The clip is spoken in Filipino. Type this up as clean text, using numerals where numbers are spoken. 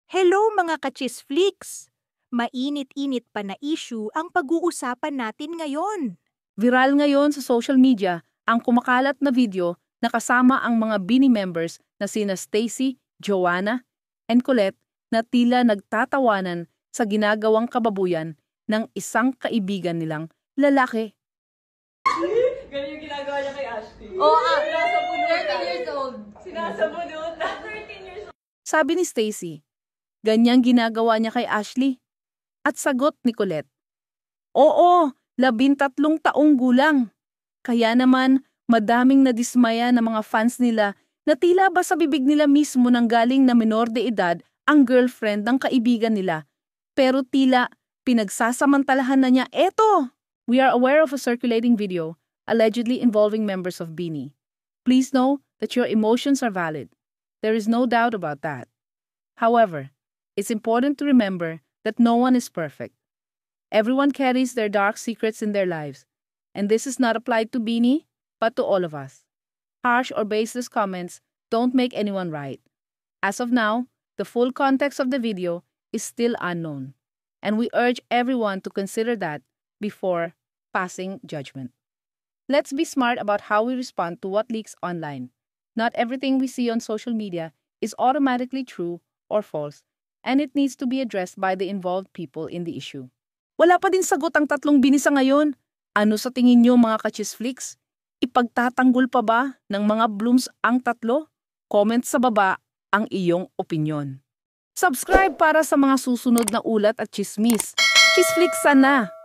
Hello mga ka-chisflix! Mainit-init pa na issue ang pag-uusapan natin ngayon. Viral ngayon sa social media ang kumakalat na video na kasama ang mga Bini members na sina Stacy, Joanna, and Colette na tila nagtatawanan sa ginagawang kababuyan ng isang kaibigan nilang lalaki. Ganyan yung ginagawa niya kay Ashley. Sinasabunot 13 years old. Sinasabunot na 13 years old. Sabi ni Stacy, ganyang ginagawa niya kay Ashley. At sagot ni Colette, oo, 13 taong gulang. Kaya naman, madaming nadismaya ng mga fans nila na tila ba sa bibig nila mismo nang galing na menor de edad ang girlfriend ng kaibigan nila. Pero tila pinagsasamantalahan na niya, eto! We are aware of a circulating video allegedly involving members of Bini. Please know that your emotions are valid. There is no doubt about that. However, it's important to remember that no one is perfect. Everyone carries their dark secrets in their lives, and this is not applied to Bini, but to all of us. Harsh or baseless comments don't make anyone right. As of now, the full context of the video is still unknown, and we urge everyone to consider that before passing judgment. Let's be smart about how we respond to what leaks online. Not everything we see on social media is automatically true or false, and it needs to be addressed by the involved people in the issue. Wala pa din sagot ang tatlong Bini sa ngayon. Ano sa tingin nyo mga ka-chisflix? Ipagtatanggol pa ba ng mga blooms ang tatlo? Comment sa baba ang iyong opinyon. Subscribe para sa mga susunod na ulat at chismis. Chisflix sana!